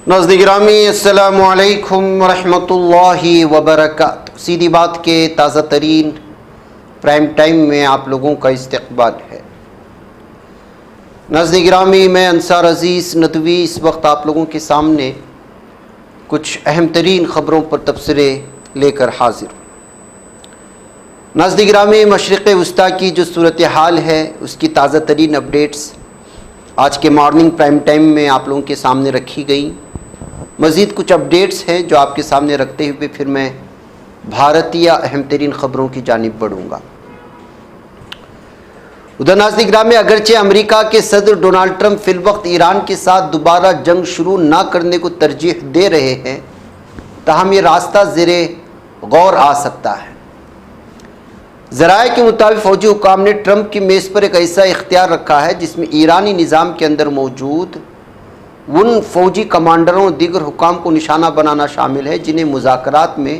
ناظرین گرامی السلام علیکم ورحمۃ اللہ وبرکاتہ۔ سیدھی بات کے تازہ ترین پرائم ٹائم میں آپ لوگوں کا استقبال ہے۔ ناظرین گرامی، میں انصار عزیز ندوی اس وقت آپ لوگوں کے سامنے کچھ اہم ترین خبروں پر تبصرے لے کر حاضر ہوں۔ ناظرین گرامی، مشرق وسطیٰ کی جو صورتحال ہے اس کی تازہ ترین اپڈیٹس آج کے مارننگ پرائم ٹائم میں آپ لوگوں کے سامنے رکھی گئیں۔ مزید کچھ اپڈیٹس ہیں جو آپ کے سامنے رکھتے ہوئے پھر میں بھارتیہ اہم ترین خبروں کی جانب بڑھوں گا۔ ادھر ناظرین گرامی، اگرچہ امریکہ کے صدر ڈونلڈ ٹرمپ فی الوقت ایران کے ساتھ دوبارہ جنگ شروع نہ کرنے کو ترجیح دے رہے ہیں، تاہم یہ راستہ زیر غور آ سکتا ہے۔ ذرائع کے مطابق فوجی حکام نے ٹرمپ کی میز پر ایک ایسا اختیار رکھا ہے جس میں ایرانی نظام کے اندر موجود ان فوجی کمانڈروں اور دیگر حکام کو نشانہ بنانا شامل ہے جنہیں مذاکرات میں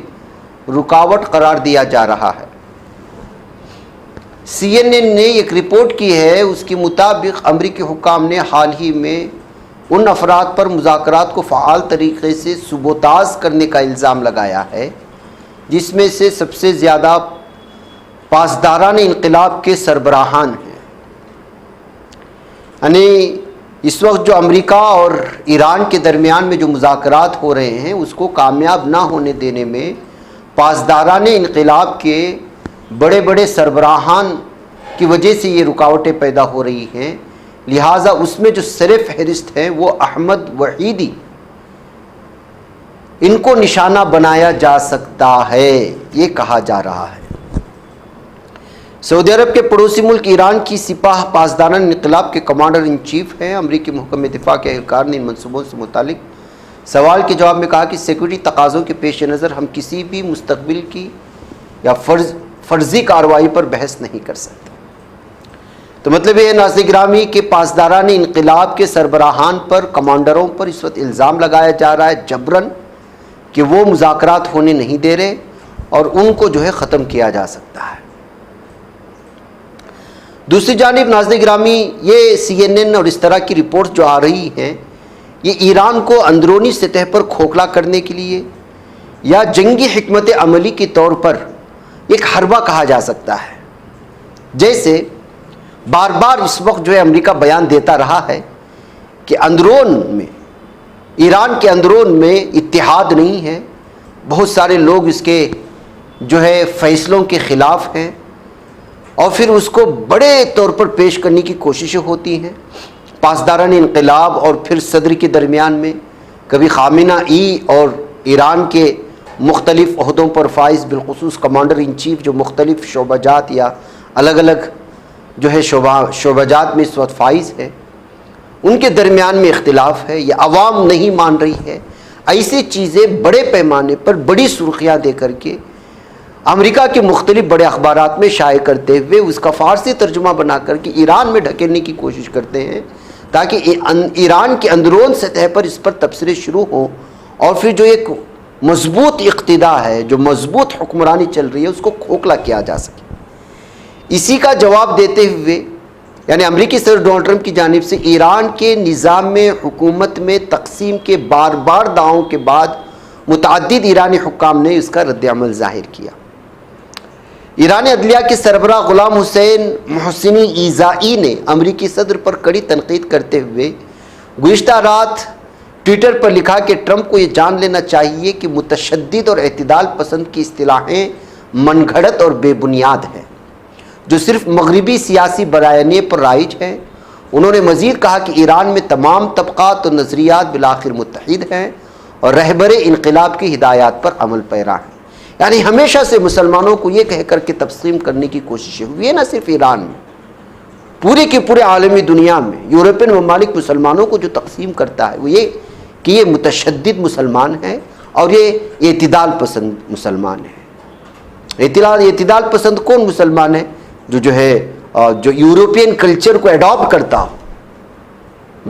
رکاوٹ قرار دیا جا رہا ہے۔ CNN نے ایک رپورٹ کی ہے، اس کے مطابق امریکی حکام نے حال ہی میں ان افراد پر مذاکرات کو فعال طریقے سے سبوتاژ کرنے کا الزام لگایا ہے جس میں سے سب سے زیادہ پاسداران انقلاب کے سربراہان ہیں۔ یعنی اس وقت جو امریکہ اور ایران کے درمیان میں جو مذاکرات ہو رہے ہیں اس کو کامیاب نہ ہونے دینے میں پاسداران انقلاب کے بڑے بڑے سربراہان کی وجہ سے یہ رکاوٹیں پیدا ہو رہی ہیں، لہٰذا اس میں جو سر فہرست ہیں وہ احمد وحیدی، ان کو نشانہ بنایا جا سکتا ہے، یہ کہا جا رہا ہے۔ سعودی عرب کے پڑوسی ملک ایران کی سپاہ پاسداران انقلاب کے کمانڈر ان چیف ہیں۔ امریکی محکمہ دفاع کے اہلکار نے ان منصوبوں سے متعلق سوال کے جواب میں کہا کہ سیکورٹی تقاضوں کے پیش نظر ہم کسی بھی مستقبل کی یا فرضی کارروائی پر بحث نہیں کر سکتے۔ تو مطلب یہ ناظرین گرامی کہ پاسداران انقلاب کے سربراہان پر، کمانڈروں پر اس وقت الزام لگایا جا رہا ہے جبراً کہ وہ مذاکرات ہونے نہیں دے رہے اور ان کو جو ہے ختم کیا جا سکتا ہے۔ دوسری جانب ناظرین گرامی، یہ CNN اور اس طرح کی رپورٹس جو آ رہی ہیں یہ ایران کو اندرونی سطح پر کھوکھلا کرنے کے لیے یا جنگی حکمت عملی کے طور پر ایک حربہ کہا جا سکتا ہے۔ جیسے بار بار اس وقت جو ہے امریکہ بیان دیتا رہا ہے کہ اندرون میں، ایران کے اندرون میں اتحاد نہیں ہے، بہت سارے لوگ اس کے جو ہے فیصلوں کے خلاف ہیں اور پھر اس کو بڑے طور پر پیش کرنے کی کوششیں ہوتی ہیں۔ پاسداران انقلاب اور پھر صدر کے درمیان میں کبھی خامنہ ای اور ایران کے مختلف عہدوں پر فائز، بالخصوص کمانڈر ان چیف جو مختلف شعبہ جات یا الگ الگ جو ہے شعبہ جات میں اس وقت فائز ہے، ان کے درمیان میں اختلاف ہے، یہ عوام نہیں مان رہی ہے۔ ایسی چیزیں بڑے پیمانے پر بڑی سرخیاں دے کر کے امریکہ کے مختلف بڑے اخبارات میں شائع کرتے ہوئے اس کا فارسی ترجمہ بنا کر کے ایران میں ڈھکیلنے کی کوشش کرتے ہیں تاکہ ایران کے اندرون سطح پر اس پر تبصرے شروع ہوں اور پھر جو ایک مضبوط اقتدار ہے، جو مضبوط حکمرانی چل رہی ہے، اس کو کھوکھلا کیا جا سکے۔ اسی کا جواب دیتے ہوئے یعنی امریکی صدر ڈونلڈ ٹرمپ کی جانب سے ایران کے نظام میں، حکومت میں تقسیم کے بار بار دعووں کے بعد متعدد ایرانی حکام نے اس کا رد عمل ظاہر کیا۔ ایرانی عدلیہ کے سربراہ غلام حسین محسنی ایذائی نے امریکی صدر پر کڑی تنقید کرتے ہوئے گزشتہ رات ٹویٹر پر لکھا کہ ٹرمپ کو یہ جان لینا چاہیے کہ متشدد اور اعتدال پسند کی اصطلاحیں من گھڑت اور بے بنیاد ہیں جو صرف مغربی سیاسی بیانیے پر رائج ہیں۔ انہوں نے مزید کہا کہ ایران میں تمام طبقات اور نظریات بالآخر متحد ہیں اور رہبر انقلاب کی ہدایات پر عمل پیرا ہیں۔ یعنی ہمیشہ سے مسلمانوں کو یہ کہہ کر کے تقسیم کرنے کی کوششیں ہوئی ہے، نہ صرف ایران میں، پورے کے پورے عالمی دنیا میں یورپین ممالک مسلمانوں کو جو تقسیم کرتا ہے وہ یہ کہ یہ متشدد مسلمان ہیں اور یہ اعتدال پسند مسلمان ہیں۔ اعتدال پسند کون مسلمان ہے؟ جو ہے جو یورپین کلچر کو اڈاپٹ کرتا ہو،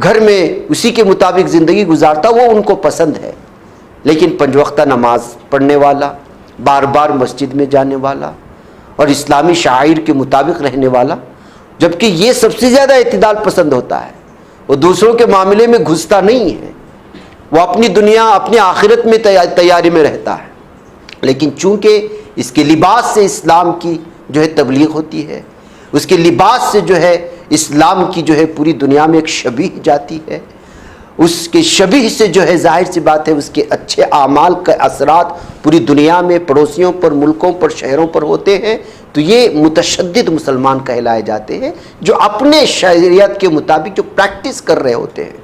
گھر میں اسی کے مطابق زندگی گزارتا، وہ ان کو پسند ہے۔ لیکن پنج وقتہ نماز پڑھنے والا، بار بار مسجد میں جانے والا اور اسلامی شعائر کے مطابق رہنے والا، جبکہ یہ سب سے زیادہ اعتدال پسند ہوتا ہے، وہ دوسروں کے معاملے میں گھستا نہیں ہے، وہ اپنی دنیا اپنی آخرت میں تیاری میں رہتا ہے، لیکن چونکہ اس کے لباس سے اسلام کی جو ہے تبلیغ ہوتی ہے، اس کے لباس سے جو ہے اسلام کی جو ہے پوری دنیا میں ایک شبیہ جاتی ہے، اس کے شبیہ سے جو ہے ظاہر سی بات ہے اس کے اچھے اعمال کے اثرات پوری دنیا میں پڑوسیوں پر، ملکوں پر، شہروں پر ہوتے ہیں، تو یہ متشدد مسلمان کہلائے جاتے ہیں، جو اپنے شریعت کے مطابق جو پریکٹس کر رہے ہوتے ہیں،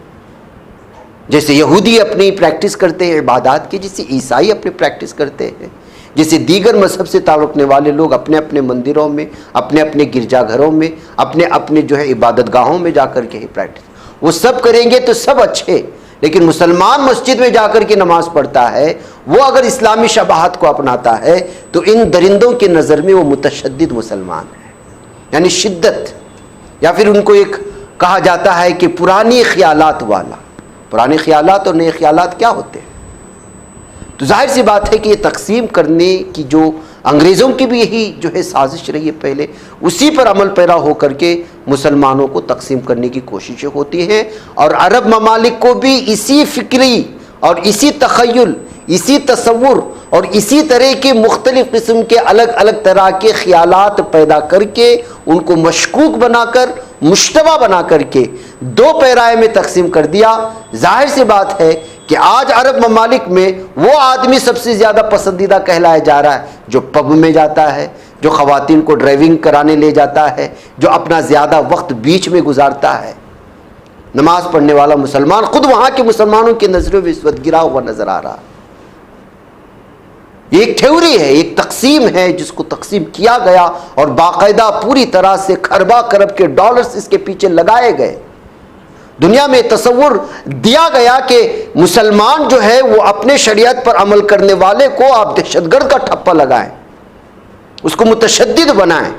جیسے یہودی اپنی پریکٹس کرتے ہیں عبادات کی، جیسے عیسائی اپنی پریکٹس کرتے ہیں، جیسے دیگر مذہب سے تعلق رکھنے والے لوگ اپنے اپنے مندروں میں، اپنے اپنے گرجا گھروں میں، اپنے اپنے جو ہے عبادت گاہوں میں جا کر کے ہی پریکٹس وہ سب کریں گے تو سب اچھے، لیکن مسلمان مسجد میں جا کر کے نماز پڑھتا ہے، وہ اگر اسلامی شباہت کو اپناتا ہے تو ان درندوں کے نظر میں وہ متشدد مسلمان ہے، یعنی شدت، یا پھر ان کو ایک کہا جاتا ہے کہ پرانی خیالات والا۔ پرانے خیالات اور نئے خیالات کیا ہوتے ہیں؟ تو ظاہر سی بات ہے کہ یہ تقسیم کرنے کی جو انگریزوں کی بھی یہی جو ہے سازش رہی ہے پہلے، اسی پر عمل پیرا ہو کر کے مسلمانوں کو تقسیم کرنے کی کوششیں ہوتی ہیں، اور عرب ممالک کو بھی اسی فکری اور اسی تخیل، اسی تصور اور اسی طرح کے مختلف قسم کے الگ الگ طرح کے خیالات پیدا کر کے ان کو مشکوک بنا کر، مشتبہ بنا کر کے دو پیرائے میں تقسیم کر دیا۔ ظاہر سی بات ہے کہ آج عرب ممالک میں وہ آدمی سب سے زیادہ پسندیدہ کہلایا جا رہا ہے جو پب میں جاتا ہے، جو خواتین کو ڈرائیونگ کرانے لے جاتا ہے، جو اپنا زیادہ وقت بیچ میں گزارتا ہے۔ نماز پڑھنے والا مسلمان خود وہاں کے مسلمانوں کی نظروں میں اس وقت گرا ہوا نظر آ رہا۔ یہ ایک تھیوری ہے، ایک تقسیم ہے جس کو تقسیم کیا گیا، اور باقاعدہ پوری طرح سے کھربا کرب کے ڈالرز اس کے پیچھے لگائے گئے۔ دنیا میں تصور دیا گیا کہ مسلمان جو ہے وہ اپنے شریعت پر عمل کرنے والے کو آپ دہشت گرد کا ٹھپا لگائیں، اس کو متشدد بنائیں۔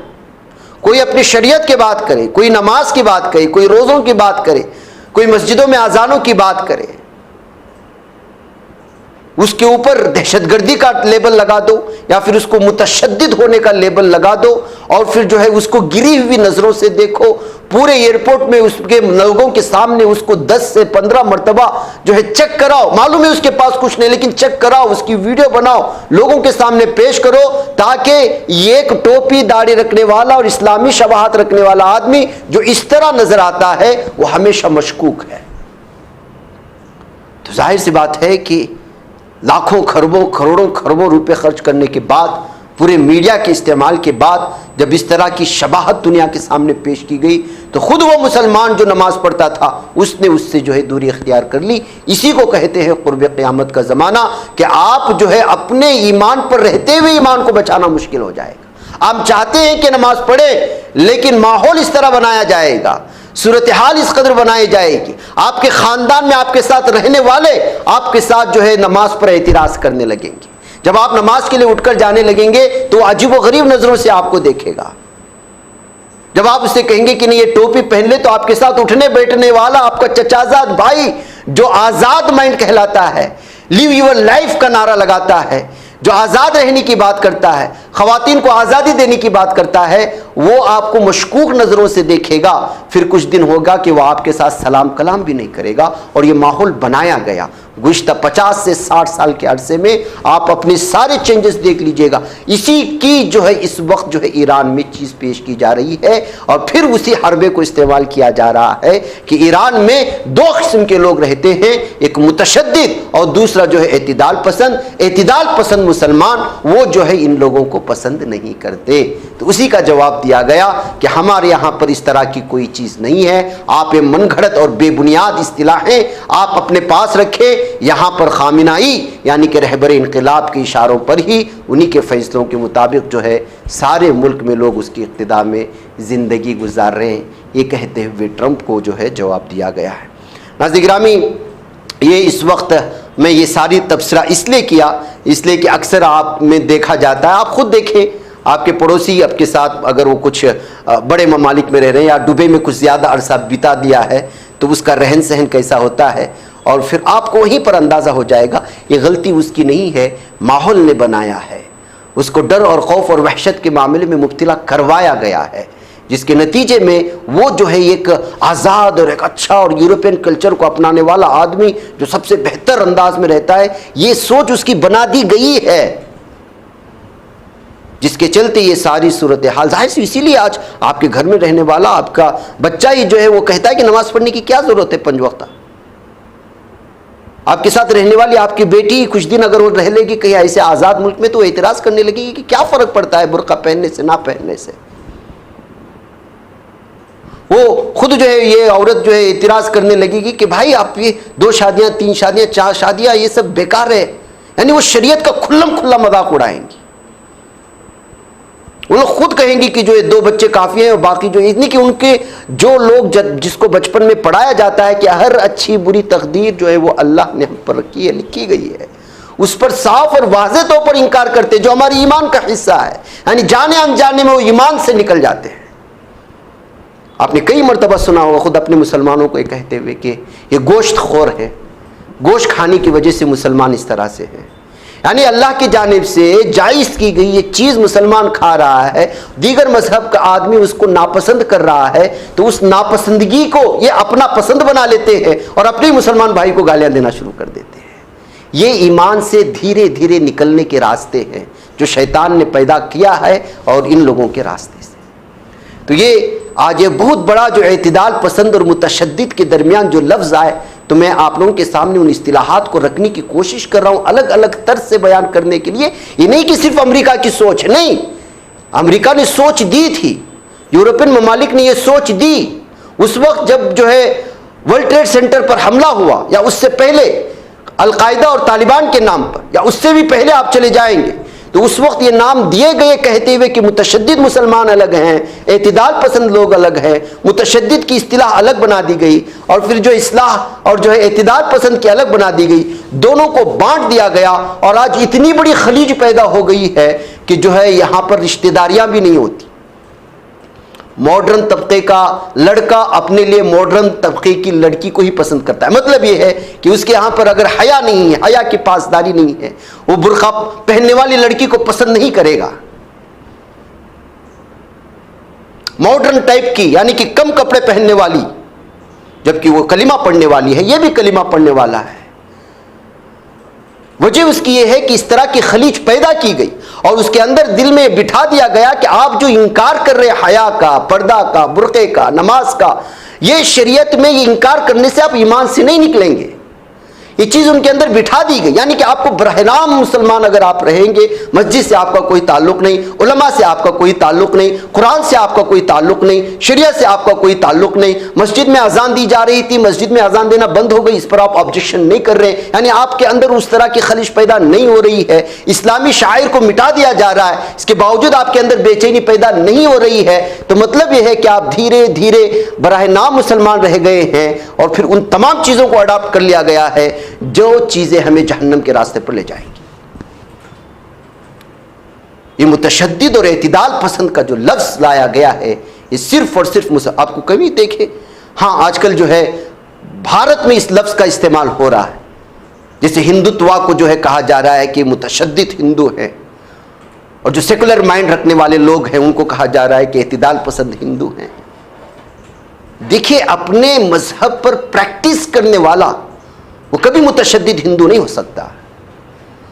کوئی اپنی شریعت کی بات کرے، کوئی نماز کی بات کرے، کوئی روزوں کی بات کرے، کوئی مسجدوں میں اذانوں کی بات کرے، اس کے اوپر دہشت گردی کا لیبل لگا دو، یا پھر اس کو متشدد ہونے کا لیبل لگا دو، اور پھر جو ہے اس کو گری ہوئی نظروں سے دیکھو۔ پورے ایئرپورٹ میں اس کے لوگوں کے سامنے اس کو 10 سے 15 مرتبہ جو ہے چیک کراؤ، معلوم ہے اس کے پاس کچھ نہیں، لیکن چیک کراؤ، اس کی ویڈیو بناؤ، لوگوں کے سامنے پیش کرو، تاکہ یہ ایک ٹوپی داڑھی رکھنے والا اور اسلامی شباہت رکھنے والا آدمی جو اس طرح نظر آتا ہے وہ ہمیشہ مشکوک ہے۔ تو ظاہر سی بات ہے کہ لاکھوں کھربوں کروڑوں کھربوں روپے خرچ کرنے کے بعد، پورے میڈیا کے استعمال کے بعد، جب اس طرح کی شباہت دنیا کے سامنے پیش کی گئی تو خود وہ مسلمان جو نماز پڑھتا تھا اس نے اس سے جو ہے دوری اختیار کر لی۔ اسی کو کہتے ہیں قرب قیامت کا زمانہ، کہ آپ جو ہے اپنے ایمان پر رہتے ہوئے ایمان کو بچانا مشکل ہو جائے گا۔ آپ چاہتے ہیں کہ نماز پڑھے، لیکن ماحول اس طرح بنایا جائے گا، صورتحال اس قدر بنائی جائے گی، آپ کے خاندان میں آپ کے ساتھ رہنے والے آپ کے ساتھ جو ہے نماز پر اعتراض کرنے لگیں گے۔ جب آپ نماز کے لیے اٹھ کر جانے لگیں گے تو عجیب و غریب نظروں سے آپ کو دیکھے گا۔ جب آپ اسے کہیں گے کہ نہیں یہ ٹوپی پہن لے، تو آپ کے ساتھ اٹھنے بیٹھنے والا آپ کا چچازاد بھائی جو آزاد مائنڈ کہلاتا ہے، لیو یور لائف کا نعرہ لگاتا ہے، جو آزاد رہنے کی بات کرتا ہے، خواتین کو آزادی دینے کی بات کرتا ہے، وہ آپ کو مشکوک نظروں سے دیکھے گا۔ پھر کچھ دن ہوگا کہ وہ آپ کے ساتھ سلام کلام بھی نہیں کرے گا، اور یہ ماحول بنایا گیا۔ گزشتہ 50 سے 60 سال کے عرصے میں آپ اپنے سارے چینجز دیکھ لیجئے گا۔ اسی کی جو ہے اس وقت جو ہے ایران میں چیز پیش کی جا رہی ہے، اور پھر اسی حربے کو استعمال کیا جا رہا ہے کہ ایران میں دو قسم کے لوگ رہتے ہیں، ایک متشدد اور دوسرا جو ہے اعتدال پسند۔ اعتدال پسند مسلمان وہ جو ہے ان لوگوں کو پسند نہیں کرتے۔ تو اسی کا جواب دیا گیا کہ ہمارے یہاں پر اس طرح کی کوئی چیز نہیں ہے، آپ یہ من گھڑت اور بے بنیاد اصطلاحیں آپ اپنے پاس رکھیں۔ یہاں پر خامنائی یعنی کہ رہبر انقلاب کے اشاروں پر ہی، انہی کے فیصلوں کے مطابق جو ہے سارے ملک میں لوگ اس کی اقتداء میں زندگی گزار رہے ہیں، یہ کہتے ہوئے ٹرمپ کو جو ہے جواب دیا گیا ہے۔ ناظرین گرامی، یہ اس وقت میں یہ ساری تبصرہ اس لیے کیا، اس لیے کہ اکثر آپ میں دیکھا جاتا ہے، آپ خود دیکھیں، آپ کے پڑوسی آپ کے ساتھ اگر وہ کچھ بڑے ممالک میں رہ رہے ہیں یا دبئی میں کچھ زیادہ عرصہ بتا دیا ہے تو اس کا رہن سہن کیسا ہوتا ہے، اور پھر آپ کو وہیں پر اندازہ ہو جائے گا یہ غلطی اس کی نہیں ہے، ماحول نے بنایا ہے، اس کو ڈر اور خوف اور وحشت کے معاملے میں مبتلا کروایا گیا ہے۔ جس کے نتیجے میں وہ جو ہے ایک آزاد اور ایک اچھا اور یورپین کلچر کو اپنانے والا آدمی جو سب سے بہتر انداز میں رہتا ہے، یہ سوچ اس کی بنا دی گئی ہے، جس کے چلتے یہ ساری صورتحال ظاہر سے. اسی لیے آج آپ کے گھر میں رہنے والا آپ کا بچہ ہی جو ہے وہ کہتا ہے کہ نماز پڑھنے کی کیا ضرورت ہے 5 وقتہ. آپ کے ساتھ رہنے والی آپ کی بیٹی کچھ دن اگر وہ رہ لے گی کہیں ایسے آزاد ملک میں تو وہ اعتراض کرنے لگے گی کہ کیا فرق پڑتا ہے برقع پہننے سے نہ پہننے سے. وہ خود جو ہے یہ عورت جو ہے اعتراض کرنے لگے گی کہ بھائی آپ یہ 2 شادیاں 3 شادیاں 4 شادیاں یہ سب بیکار ہے. یعنی وہ شریعت کا کھلم کھلا مذاق اڑائیں گی. وہ لوگ خود کہیں گی کہ جو 2 بچے کافی ہیں اور باقی جو اتنی کہ ان کے جو لوگ جس کو بچپن میں پڑھایا جاتا ہے کہ ہر اچھی بری تقدیر جو ہے وہ اللہ نے ہم پر رکھی ہے، لکھی گئی ہے، اس پر صاف اور واضح طور پر انکار کرتے جو ہمارے ایمان کا حصہ ہے. یعنی جانے انجانے میں وہ ایمان سے نکل جاتے ہیں. آپ نے کئی مرتبہ سنا ہوگا خود اپنے مسلمانوں کو یہ کہتے ہوئے کہ یہ گوشت خور ہے، گوشت کھانے کی وجہ سے مسلمان اس طرح سے ہے. یعنی اللہ کی جانب سے جائز کی گئی یہ چیز مسلمان کھا رہا ہے، دیگر مذہب کا آدمی اس کو ناپسند کر رہا ہے، تو اس ناپسندگی کو یہ اپنا پسند بنا لیتے ہیں اور اپنے مسلمان بھائی کو گالیاں دینا شروع کر دیتے ہیں. یہ ایمان سے دھیرے دھیرے نکلنے کے راستے ہیں جو شیطان نے پیدا کیا ہے اور ان لوگوں کے راستے سے. تو یہ آج یہ بہت بڑا جو اعتدال پسند اور متشدد کے درمیان جو لفظ آئے، تو میں آپ لوگوں کے سامنے ان اصطلاحات کو رکھنے کی کوشش کر رہا ہوں الگ الگ طرز سے بیان کرنے کے لیے. یہ نہیں کہ صرف امریکہ کی سوچ ہے، نہیں، امریکہ نے سوچ دی تھی، یورپین ممالک نے یہ سوچ دی. اس وقت جب جو ہے ورلڈ ٹریڈ سینٹر پر حملہ ہوا یا اس سے پہلے القاعدہ اور طالبان کے نام پر، یا اس سے بھی پہلے آپ چلے جائیں گے، تو اس وقت یہ نام دیے گئے کہتے ہوئے کہ متشدد مسلمان الگ ہیں، اعتدال پسند لوگ الگ ہیں، متشدد کی اصطلاح الگ بنا دی گئی، اور پھر جو اصلاح اور جو ہے اعتدال پسند کی الگ بنا دی گئی، دونوں کو بانٹ دیا گیا. اور آج اتنی بڑی خلیج پیدا ہو گئی ہے کہ جو ہے یہاں پر رشتہ داریاں بھی نہیں ہوتی. ماڈرن طبقے کا لڑکا اپنے لیے ماڈرن طبقے کی لڑکی کو ہی پسند کرتا ہے. مطلب یہ ہے کہ اس کے یہاں پر اگر حیا نہیں ہے، حیا کی پاسداری نہیں ہے، وہ برقع پہننے والی لڑکی کو پسند نہیں کرے گا. ماڈرن ٹائپ کی یعنی کہ کم کپڑے پہننے والی، جبکہ وہ کلمہ پڑھنے والی ہے، یہ بھی کلمہ پڑھنے والا ہے. وجہ اس کی یہ ہے کہ اس طرح کی خلیج پیدا کی گئی اور اس کے اندر دل میں بٹھا دیا گیا کہ آپ جو انکار کر رہے حیا کا، پردہ کا، برقعے کا، نماز کا، یہ شریعت میں یہ انکار کرنے سے آپ ایمان سے نہیں نکلیں گے. یہ چیز ان کے اندر بٹھا دی گئی. یعنی کہ آپ کو براہ راست مسلمان اگر آپ رہیں گے، مسجد سے آپ کا کوئی تعلق نہیں، علماء سے آپ کا کوئی تعلق نہیں، قرآن سے آپ کا کوئی تعلق نہیں، شریعت سے آپ کا کوئی تعلق نہیں. مسجد میں اذان دی جا رہی تھی، مسجد میں اذان دینا بند ہو گئی، اس پر آپ آبجیکشن نہیں کر رہے، یعنی آپ کے اندر اس طرح کی خلش پیدا نہیں ہو رہی ہے. اسلامی شاعر کو مٹا دیا جا رہا ہے، اس کے باوجود آپ کے اندر بے چینی پیدا نہیں ہو رہی ہے. تو مطلب یہ ہے کہ آپ دھیرے دھیرے براہ نام مسلمان رہ گئے ہیں اور پھر ان تمام چیزوں کو اڈاپٹ کر لیا گیا ہے جو چیزیں ہمیں جہنم کے راستے پر لے جائیں گی. یہ متشدد اور اعتدال پسند کا جو لفظ لایا گیا ہے، یہ صرف اور صرف آپ کو کبھی دیکھیں، ہاں آج کل جو ہے بھارت میں اس لفظ کا استعمال ہو رہا ہے. جیسے ہندوتوا کو جو ہے کہا جا رہا ہے کہ متشدد ہندو ہیں، اور جو سیکولر مائنڈ رکھنے والے لوگ ہیں ان کو کہا جا رہا ہے کہ اعتدال پسند ہندو ہیں. دیکھیں، اپنے مذہب پر پریکٹس کرنے والا وہ کبھی متشدد ہندو نہیں ہو سکتا،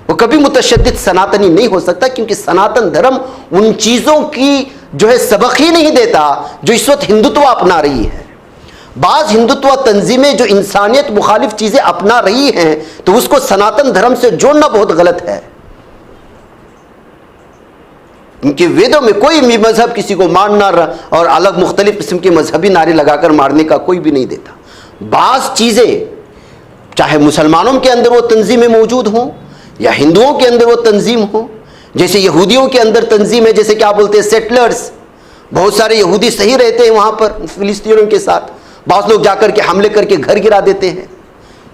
وہ کبھی متشدد سناتنی نہیں ہو سکتا، کیونکہ سناتن دھرم ان چیزوں کی جو ہے سبق ہی نہیں دیتا جو اس وقت ہندوتوا اپنا رہی ہے. بعض ہندوتوا تنظیمیں جو انسانیت مخالف چیزیں اپنا رہی ہیں تو اس کو سناتن دھرم سے جوڑنا بہت غلط ہے، کیونکہ ویدوں میں کوئی بھی مذہب کسی کو مارنا اور الگ مختلف قسم کے مذہبی نعرے لگا کر مارنے کا کوئی بھی نہیں دیتا. بعض چیزیں چاہے مسلمانوں کے اندر وہ تنظیمیں موجود ہوں یا ہندوؤں کے اندر وہ تنظیم ہوں، جیسے یہودیوں کے اندر تنظیم ہے، جیسے کیا بولتے ہیں سیٹلرز، بہت سارے یہودی صحیح رہتے ہیں وہاں پر فلسطینیوں کے ساتھ، بعض لوگ جا کر کے حملے کر کے گھر گرا دیتے ہیں.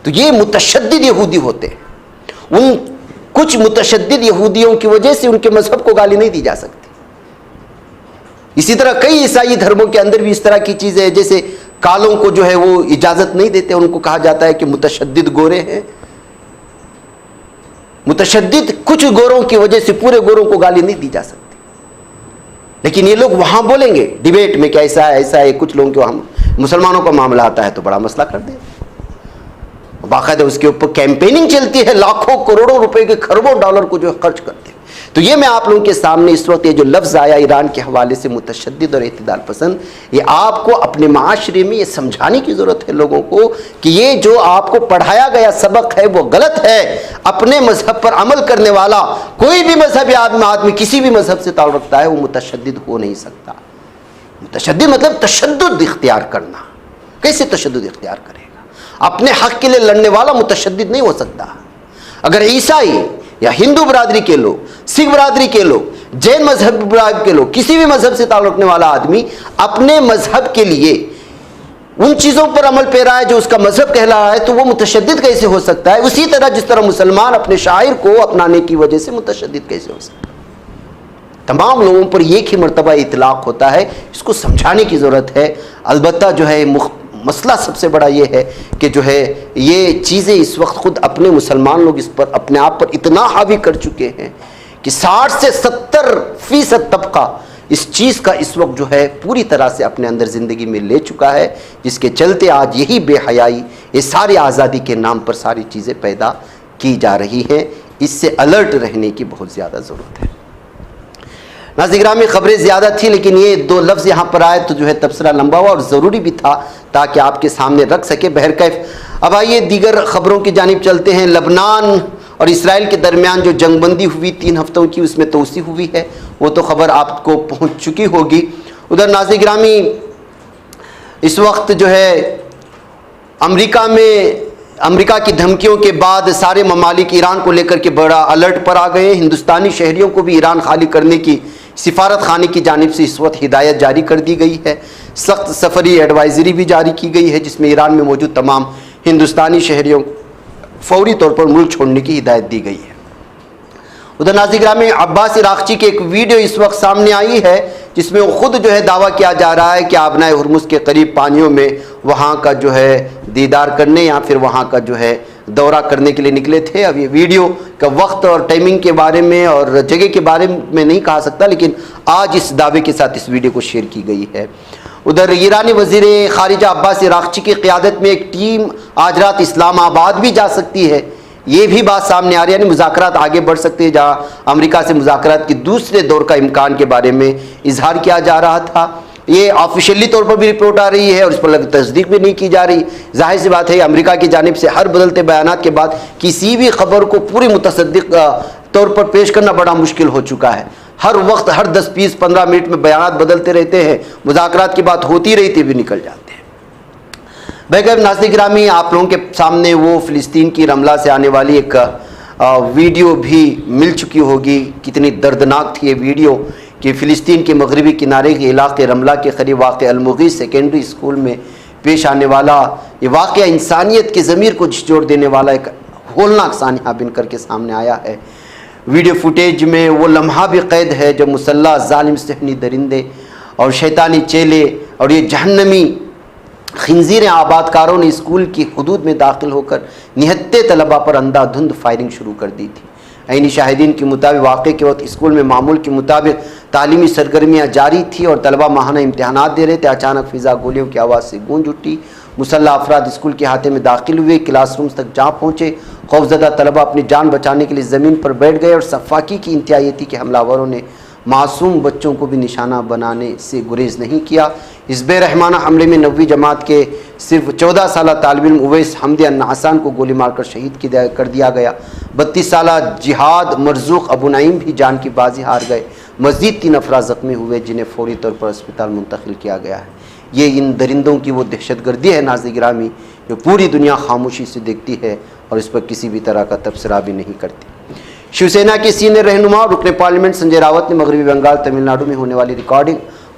تو یہ متشدد یہودی ہوتے ہیں. ان کچھ متشدد یہودیوں کی وجہ سے ان کے مذہب کو گالی نہیں دی جا سکتی. اسی طرح کئی عیسائی دھرموں کے اندر بھی اس طرح کی چیزیں ہیں، جیسے کالوں کو جو ہے وہ اجازت نہیں دیتے، ان کو کہا جاتا ہے کہ متشدد گورے ہیں. متشدد کچھ گوروں کی وجہ سے پورے گوروں کو گالی نہیں دی جا سکتی. لیکن یہ لوگ وہاں بولیں گے ڈیبیٹ میں کہ ایسا ہے ایسا ہے. کچھ لوگوں کے ہم مسلمانوں کا معاملہ آتا ہے تو بڑا مسئلہ کر دیں, باقاعدہ اس کے اوپر کیمپیننگ چلتی ہے, لاکھوں کروڑوں روپے کے خربوں ڈالر کو جو خرچ کرتے ہیں. تو یہ میں آپ لوگوں کے سامنے اس وقت یہ جو لفظ آیا ایران کے حوالے سے متشدد اور اعتدال پسند, یہ آپ کو اپنے معاشرے میں یہ سمجھانے کی ضرورت ہے لوگوں کو کہ یہ جو آپ کو پڑھایا گیا سبق ہے وہ غلط ہے. اپنے مذہب پر عمل کرنے والا کوئی بھی مذہبی آدمی کسی بھی مذہب سے تعلق رکھتا ہے وہ متشدد ہو نہیں سکتا. متشدد مطلب تشدد اختیار کرنا. کیسے تشدد اختیار کرے گا؟ اپنے حق کے لیے لڑنے والا متشدد نہیں ہو سکتا. اگر عیسائی یا ہندو برادری کے لوگ, سکھ برادری کے لوگ, جین مذہب برادری کے لوگ, کسی بھی مذہب سے تعلق رکھنے والا آدمی اپنے مذہب کے لیے ان چیزوں پر عمل پیرا ہے جو اس کا مذہب کہلا ہے تو وہ متشدد کیسے ہو سکتا ہے؟ اسی طرح جس طرح مسلمان اپنے شاعر کو اپنانے کی وجہ سے متشدد کیسے ہو سکتا ہے؟ تمام لوگوں پر ایک ہی مرتبہ اطلاق ہوتا ہے. اس کو سمجھانے کی ضرورت ہے. البتہ جو ہے مسئلہ سب سے بڑا یہ ہے کہ جو ہے یہ چیزیں اس وقت خود اپنے مسلمان لوگ اس پر اپنے آپ پر اتنا حاوی کر چکے ہیں کہ 60 سے 70% طبقہ اس چیز کا اس وقت جو ہے پوری طرح سے اپنے اندر زندگی میں لے چکا ہے, جس کے چلتے آج یہی بے حیائی, یہ ساری آزادی کے نام پر ساری چیزیں پیدا کی جا رہی ہیں. اس سے الرٹ رہنے کی بہت زیادہ ضرورت ہے. ناظرین گرامی, خبریں زیادہ تھیں لیکن یہ 2 لفظ یہاں پر آئے تو جو ہے تبصرہ لمبا ہوا اور ضروری بھی تھا تاکہ آپ کے سامنے رکھ سکے. بہرکیف اب آئیے دیگر خبروں کی جانب چلتے ہیں. لبنان اور اسرائیل کے درمیان جو جنگ بندی ہوئی 3 ہفتوں کی, اس میں توسیع ہوئی ہے, وہ تو خبر آپ کو پہنچ چکی ہوگی. ادھر ناظرین گرامی اس وقت جو ہے امریکہ کی دھمکیوں کے بعد سارے ممالک ایران کو لے کر کے بڑا الرٹ پر آ گئے ہیں. ہندوستانی شہریوں کو بھی ایران خالی کرنے کی سفارت خانے کی جانب سے اس وقت ہدایت جاری کر دی گئی ہے. سخت سفری ایڈوائزری بھی جاری کی گئی ہے جس میں ایران میں موجود تمام ہندوستانی شہریوں کو فوری طور پر ملک چھوڑنے کی ہدایت دی گئی ہے. ادھر ناظرین گرامی عباس عراقچی کی ایک ویڈیو اس وقت سامنے آئی ہے جس میں وہ خود جو ہے دعویٰ کیا جا رہا ہے کہ آبنائے ہرمز کے قریب پانیوں میں وہاں کا جو ہے دیدار کرنے یا پھر وہاں کا جو ہے دورہ کرنے کے لیے نکلے تھے. اب یہ ویڈیو کا وقت اور ٹائمنگ کے بارے میں اور جگہ کے بارے میں نہیں کہا سکتا, لیکن آج اس دعوے کے ساتھ اس ویڈیو کو شیئر کی گئی ہے. ادھر ایرانی وزیر خارجہ عباس عراقچی کی قیادت میں ایک ٹیم آج رات اسلام آباد بھی جا سکتی ہے. یہ بھی بات سامنے آ رہی ہے, یعنی مذاکرات آگے بڑھ سکتے ہیں. جہاں امریکہ سے مذاکرات کی دوسرے دور کا امکان کے بارے میں اظہار کیا جا رہا تھا. یہ آفیشیلی طور پر بھی رپورٹ آ رہی ہے اور اس پر تصدیق بھی نہیں کی جا رہی. ظاہر سی بات ہے امریکہ کی جانب سے ہر بدلتے بیانات کے بعد کسی بھی خبر کو پوری متصدق طور پر پیش کرنا بڑا مشکل ہو چکا ہے. ہر وقت ہر 10 20 15 منٹ میں بیانات بدلتے رہتے ہیں, مذاکرات کی بات ہوتی رہتی بھی نکل جاتے ہیں. بہرکیف ناظرین گرامی آپ لوگوں کے سامنے وہ فلسطین کی رملہ سے آنے والی ایک ویڈیو بھی مل چکی ہوگی. کتنی دردناک تھی یہ ویڈیو کہ فلسطین کے مغربی کنارے کے علاقے رملہ کے قریب واقع المغیث سیکنڈری اسکول میں پیش آنے والا یہ واقعہ انسانیت کے ضمیر کو جھنجھوڑ دینے والا ایک ہولناک سانحہ بن کر کے سامنے آیا ہے. ویڈیو فوٹیج میں وہ لمحہ بھی قید ہے جب مسلح ظالم صہیونی درندے اور شیطانی چیلے اور یہ جہنمی خنزیر آباد کاروں نے اسکول کی حدود میں داخل ہو کر نہتے طلبہ پر اندھا دھند فائرنگ شروع کر دی تھی. عینی شاہدین کے مطابق واقعے کے وقت اسکول میں معمول کے مطابق تعلیمی سرگرمیاں جاری تھی اور طلبہ ماہانہ امتحانات دے رہے تھے. اچانک فضا گولیوں کی آواز سے گونج اٹھی. مسلح افراد اسکول کے احاطے میں داخل ہوئے, کلاس رومز تک جا پہنچے. خوفزدہ طلبہ اپنی جان بچانے کے لیے زمین پر بیٹھ گئے اور سفاکی کی انتہا یہ تھی کہ حملہ آوروں نے معصوم بچوں کو بھی نشانہ بنانے سے گریز نہیں کیا. اس بے رحمانہ حملے میں 9ویں جماعت کے صرف 14 سالہ طالب علم اویس حمدی النعسان کو گولی مار کر شہید کر دیا گیا. 32 سالہ جہاد مرزوق ابو نعیم بھی جان کی بازی ہار گئے. مزید 3 افراد زخمی ہوئے جنہیں فوری طور پر اسپتال منتقل کیا گیا ہے. یہ ان درندوں کی وہ دہشت گردی ہے ناظرین گرامی جو پوری دنیا خاموشی سے دیکھتی ہے اور اس پر کسی بھی طرح کا تبصرہ بھی نہیں کرتی. شیو سینا کے سینئر رہنما اور رکن پارلیمنٹ سنجے راوت نے مغربی بنگال تمل ناڈو میں ہونے والی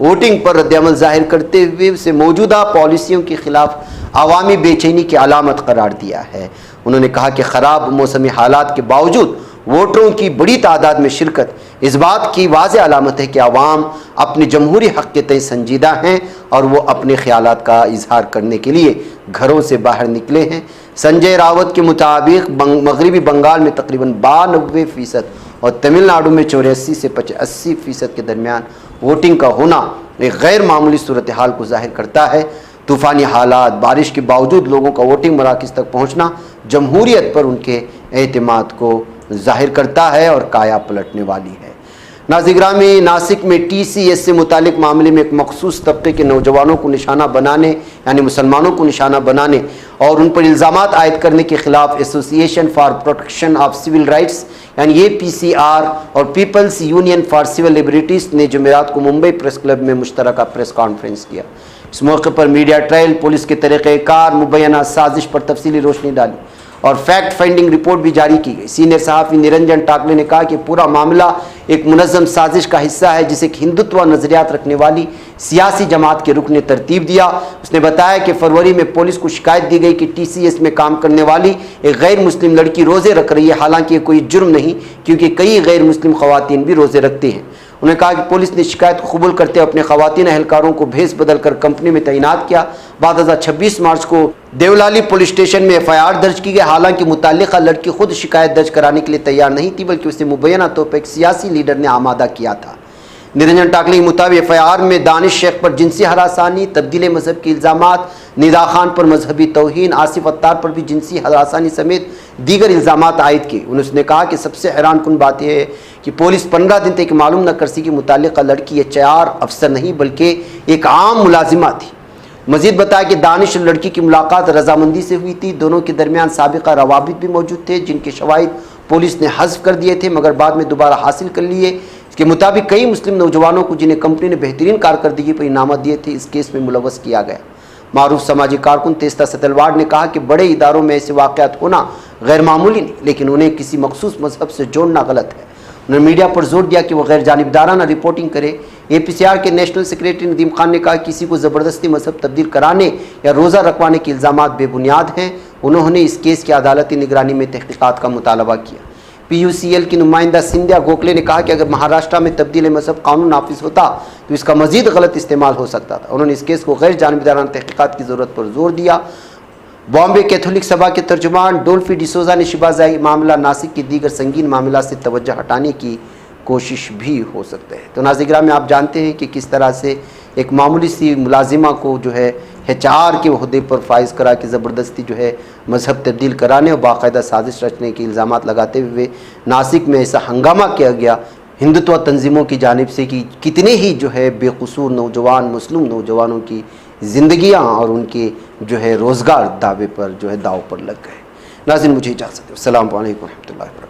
ووٹنگ پر رد عمل ظاہر کرتے ہوئے اسے موجودہ پالیسیوں کے خلاف عوامی بے چینی کی علامت قرار دیا ہے. انہوں نے کہا کہ خراب موسمی حالات کے باوجود ووٹروں کی بڑی تعداد میں شرکت اس بات کی واضح علامت ہے کہ عوام اپنے جمہوری حق کے تئیں سنجیدہ ہیں اور وہ اپنے خیالات کا اظہار کرنے کے لیے گھروں سے باہر نکلے ہیں. سنجے راوت کے مطابق مغربی بنگال میں تقریباً 92% اور تمل ناڈو میں 84 سے 80% کے درمیان ووٹنگ کا ہونا ایک غیر معمولی صورتحال کو ظاہر کرتا ہے۔ طوفانی حالات، بارش کے باوجود لوگوں کا ووٹنگ مراکز تک پہنچنا جمہوریت پر ان کے اعتماد کو ظاہر کرتا ہے اور کایا پلٹنے والی ہے۔ ناظرین گرامی، ناسک میں ٹی سی ایس سے متعلق معاملے میں ایک مخصوص طبقے کے نوجوانوں کو نشانہ بنانے، یعنی مسلمانوں کو نشانہ بنانے اور ان پر الزامات عائد کرنے کے خلاف association for protection of civil rights یعنی APCR اور people's union for civil liberties نے جمعرات کو ممبئی پریس کلب میں مشترکہ پریس کانفرنس کیا۔ اس موقع پر میڈیا ٹرائل، پولیس کے طریقہ کار، مبینہ سازش پر تفصیلی روشنی ڈالی اور فیکٹ فائنڈنگ رپورٹ بھی جاری کی گئی۔ سینئر صحافی نرنجن ٹاکلے نے کہا کہ پورا معاملہ ایک منظم سازش کا حصہ ہے جسے ایک ہندوتوا نظریات رکھنے والی سیاسی جماعت کے رکن نے ترتیب دیا۔ اس نے بتایا کہ فروری میں پولیس کو شکایت دی گئی کہ TCS میں کام کرنے والی ایک غیر مسلم لڑکی روزے رکھ رہی ہے، حالانکہ یہ کوئی جرم نہیں کیونکہ کئی غیر مسلم خواتین بھی روزے رکھتے ہیں۔ انہوں نے کہا کہ پولیس نے شکایت کو قبول کرتے ہوئے اپنے خواتین اہلکاروں کو بھیس بدل کر کمپنی میں تعینات کیا۔ بعد ازاں 26 مارچ کو دیولالی پولیس اسٹیشن میں FIR درج کی گئی، حالانکہ متعلقہ لڑکی خود شکایت درج کرانے کے لیے تیار نہیں تھی بلکہ اسے مبینہ طور پر ایک سیاسی لیڈر نے آمادہ کیا تھا۔ نرنجن ٹاکلے کے مطابق FIR میں دانش شیخ پر جنسی ہراسانی، تبدیل مذہب کے الزامات، ندا خان پر مذہبی توہین، آصف عطار پر بھی جنسی ہراسانی سمیت دیگر الزامات عائد کیے۔ انہوں نے کہا کہ سب سے حیران کن بات یہ ہے کہ پولیس 15 دن تک معلوم نہ کر سکی متعلقہ لڑکی HR افسر نہیں بلکہ ایک عام ملازمہ تھی۔ مزید بتایا کہ دانش اور لڑکی کی ملاقات رضامندی سے ہوئی تھی، دونوں کے درمیان سابقہ روابط بھی موجود تھے جن کے شواہد پولیس نے حذف کر دیے تھے مگر بعد میں دوبارہ حاصل کر لیے۔ اس کے مطابق کئی مسلم نوجوانوں کو جنہیں کمپنی نے بہترین کارکردگی پر انعامات دیے تھے اس کیس میں ملوث کیا گیا۔ معروف سماجی کارکن تیستا ستلواڑ نے کہا کہ بڑے اداروں میں ایسے واقعات ہونا غیر معمولی نہیں لیکن انہیں کسی مخصوص مذہب سے جوڑنا غلط ہے۔ انہوں نے میڈیا پر زور دیا کہ وہ غیر جانبدارانہ رپورٹنگ کرے۔ APCR کے نیشنل سیکریٹری ندیم خان نے کہا کہ کسی کو زبردستی مذہب تبدیل کرانے یا روزہ رکھوانے کے الزامات بے بنیاد ہیں۔ انہوں نے اس کیس کی عدالتی نگرانی میں تحقیقات کا مطالبہ کیا۔ PUCL کی نمائندہ سندھیا گوکھلے نے کہا کہ اگر مہاراشٹر میں تبدیل مذہب قانون نافذ ہوتا تو اس کا مزید غلط استعمال ہو سکتا تھا۔ انہوں نے اس کیس کو غیر جانبدارانہ تحقیقات کی ضرورت پر زور دیا۔ بامبے کیتھولک سبھا کے ترجمان ڈولفی ڈیسوزا نے شبازائی معاملہ ناسک کے دیگر سنگین معاملات سے توجہ ہٹانے کی کوشش بھی ہو سکتے ہیں۔ تو ناظرین گرامی، آپ جانتے ہیں کہ کس طرح سے ایک معمولی سی ملازمہ کو جو ہے HR کے عہدے پر فائز کرا کے زبردستی جو ہے مذہب تبدیل کرانے اور باقاعدہ سازش رچنے کے الزامات لگاتے ہوئے ناسک میں ایسا ہنگامہ کیا گیا ہندوتوا تنظیموں کی جانب سے کہ کتنے ہی جو ہے بے قصور نوجوان مسلم نوجوانوں کی زندگیاں اور ان کے جو ہے روزگار دعوے پر جو ہے داؤ پر لگ گئے۔ ناظرین، مجھے اجازت دیں۔ السلام علیکم و رحمۃ اللہ۔